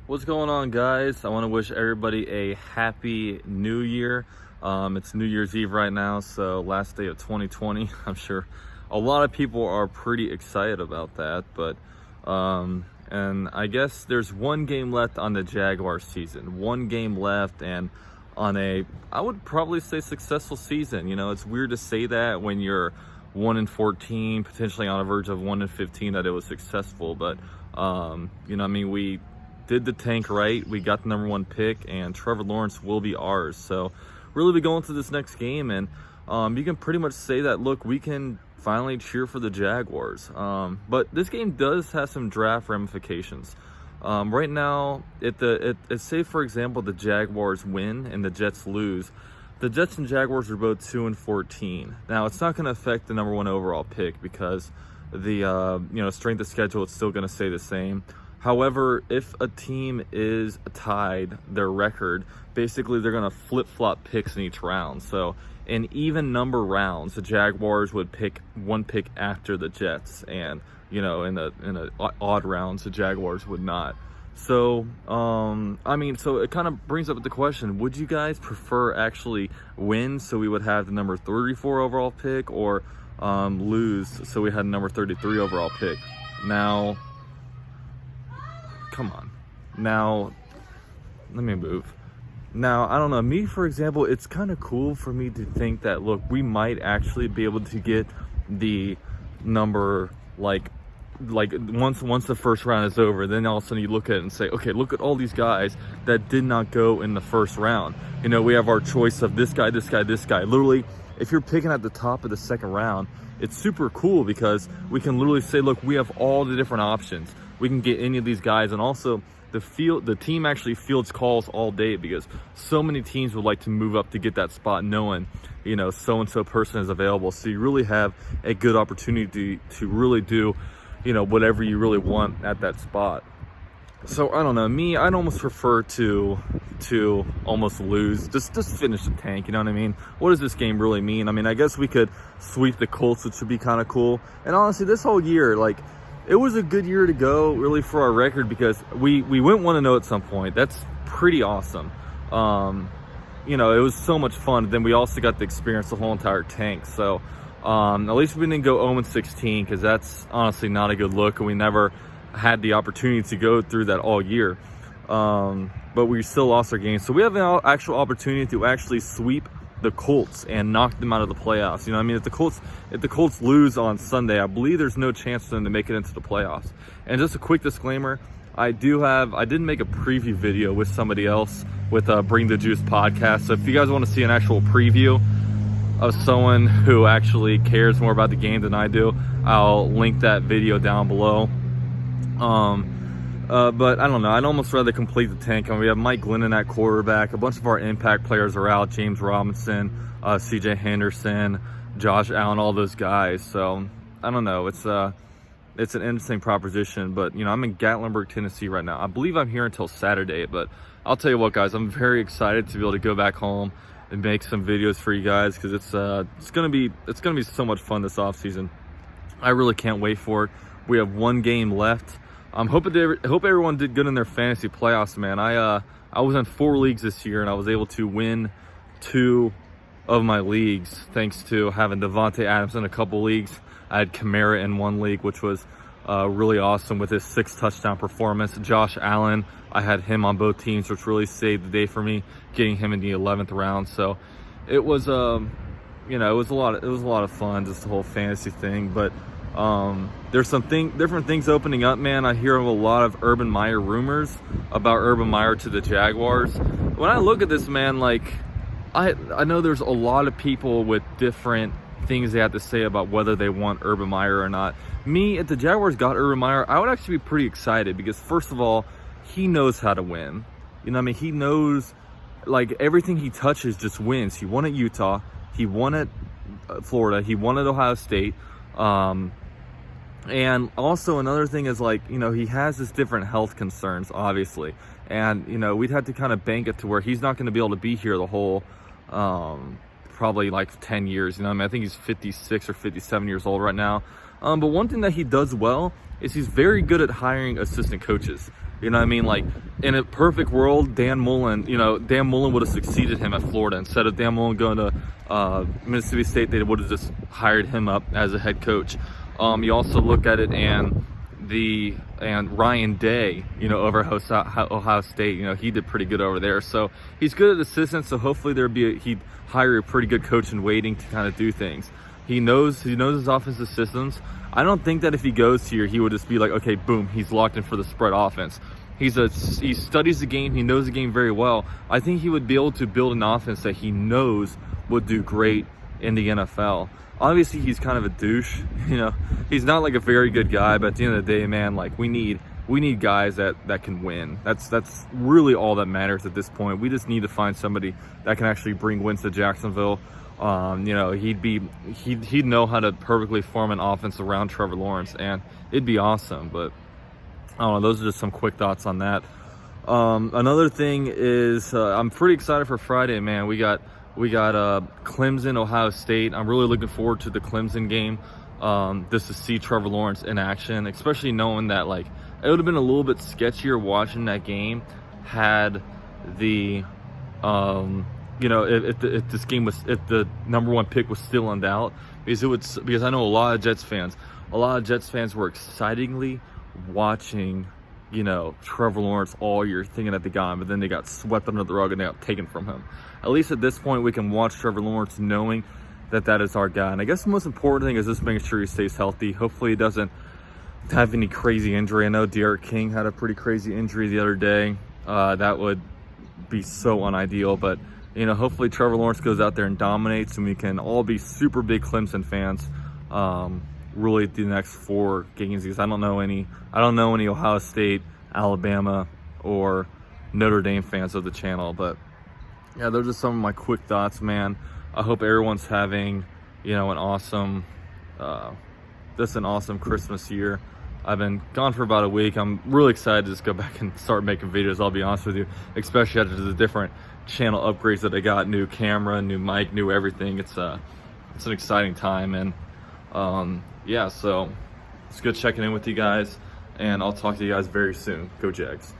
What's going on, guys? I want to wish everybody a happy new year. It's New Year's Eve right now, so last day of 2020. I'm sure a lot of people are pretty excited about that, but and I guess there's one game left on the Jaguars season. One game left, and on I would probably say successful season. You know, it's weird to say that when you're 1-14, potentially on the verge of 1-15, that it was successful, but you know, I mean, we did the tank right. We got the number 1 pick, and Trevor Lawrence will be ours. So really be going to this next game, and you can pretty much say that, look, we can finally cheer for the Jaguars. But this game does have some draft ramifications. Right now, it's say, for example, the Jaguars win and the Jets lose. The Jets and Jaguars are both 2-14. Now, it's not going to affect the number 1 overall pick because the strength of schedule is still going to stay the same. However, if a team is tied, their record, basically they're going to flip-flop picks in each round. So in even number rounds, the Jaguars would pick 1 pick after the Jets, and in the odd rounds, the Jaguars would not. So so it kind of brings up the question: would you guys prefer actually win, so we would have the number 34 overall pick, or lose, so we had number 33 overall pick? Now, come on. Now, let me move. Now, I don't know. Me, for example, it's kind of cool for me to think that, look, we might actually be able to get the number, like once the first round is over, then all of a sudden you look at it and say, okay, look at all these guys that did not go in the first round. You know, we have our choice of this guy, this guy, this guy. Literally, if you're picking at the top of the second round, it's super cool because we can literally say, look, we have all the different options. We can get any of these guys, and also the team actually fields calls all day because so many teams would like to move up to get that spot, knowing, so-and-so person is available. So you really have a good opportunity to really do, whatever you really want at that spot. So I don't know, me, I'd almost prefer to almost lose, just finish the tank. You know what I mean? What does this game really mean? I mean, I guess we could sweep the Colts, which would be kind of cool. And honestly, this whole year, it was a good year to go, really, for our record, because we went 1-0 at some point. That's pretty awesome. It was so much fun. Then we also got to experience the whole entire tank. So at least we didn't go 0-16, because that's honestly not a good look, and we never had the opportunity to go through that all year. But we still lost our game. So we have an actual opportunity to actually sweep the Colts and knock them out of the playoffs. You know, I mean, if the Colts lose on Sunday, I believe there's no chance for them to make it into the playoffs. And just a quick disclaimer, I didn't make a preview video with somebody else with Bring the Juice podcast. So if you guys want to see an actual preview of someone who actually cares more about the game than I do, I'll link that video down below. But I don't know. I'd almost rather complete the tank. I mean, we have Mike Glennon at quarterback. A bunch of our impact players are out. James Robinson, C.J. Henderson, Josh Allen, all those guys. So I don't know. It's an interesting proposition. But I'm in Gatlinburg, Tennessee right now. I believe I'm here until Saturday. But I'll tell you what, guys, I'm very excited to be able to go back home and make some videos for you guys, because it's gonna be so much fun this off season. I really can't wait for it. We have 1 game left. I hope everyone did good in their fantasy playoffs, man. I was in 4 leagues this year, and I was able to win 2 of my leagues thanks to having Devontae Adams in a couple leagues. I had Kamara in 1 league, which was really awesome with his 6 touchdown performance. Josh Allen, I had him on both teams, which really saved the day for me, getting him in the 11th round. So it was it was a lot of fun, just the whole fantasy thing. But there's different things opening up, man. I hear a lot of Urban Meyer rumors about Urban Meyer to the Jaguars. When I look at this, man, I know there's a lot of people with different things they have to say about whether they want Urban Meyer or not. Me, if the Jaguars got Urban Meyer, I would actually be pretty excited, because first of all, he knows how to win. You know what I mean? He knows, everything he touches just wins. He won at Utah. He won at Florida. He won at Ohio State. And also another thing is, he has this different health concerns, obviously. And, we'd have to kind of bank it to where he's not going to be able to be here the whole, probably 10 years. I think he's 56 or 57 years old right now. But one thing that he does well is he's very good at hiring assistant coaches. You know what I mean? Like, in a perfect world, Dan Mullen would have succeeded him at Florida. Instead of Dan Mullen going to Mississippi State, they would have just hired him up as a head coach. You also look at it, and Ryan Day, over Ohio State, he did pretty good over there. So he's good at assistants. So hopefully he'd hire a pretty good coach in waiting to kind of do things. He knows his offensive systems. I don't think that if he goes here, he would just be like, okay, boom, he's locked in for the spread offense. He studies the game. He knows the game very well. I think he would be able to build an offense that he knows would do great in the NFL. Obviously, he's kind of a douche. He's not like a very good guy, but at the end of the day, man, like we need guys that can win. That's really all that matters at this point. We just need to find somebody that can actually bring wins to Jacksonville. He'd know how to perfectly form an offense around Trevor Lawrence, and it'd be awesome. But I don't know. Those are just some quick thoughts on that. Another thing is I'm pretty excited for Friday, man. We got Clemson, Ohio State. I'm really looking forward to the Clemson game. Just to see Trevor Lawrence in action, especially knowing that like it would have been a little bit sketchier watching that game had the if the number one pick was still in doubt, because I know a lot of Jets fans were excitingly watching Trevor Lawrence all year, thinking that they got him, but then they got swept under the rug and they got taken from him. At least at this point, we can watch Trevor Lawrence knowing that is our guy. And I guess the most important thing is just making sure he stays healthy. Hopefully he doesn't have any crazy injury. I know D'Eriq King had a pretty crazy injury the other day. That would be so unideal, but hopefully Trevor Lawrence goes out there and dominates, and we can all be super big Clemson fans really the next 4 games, because I don't know any Ohio State, Alabama, or Notre Dame fans of the channel. But yeah, those are some of my quick thoughts, man. I hope everyone's having an awesome Christmas year. I've been gone for about a week. I'm really excited to just go back and start making videos, I'll be honest with you, especially after the different channel upgrades that I got. New camera, new mic, new everything. It's an exciting time, and yeah, so it's good checking in with you guys, and I'll talk to you guys very soon. Go Jags.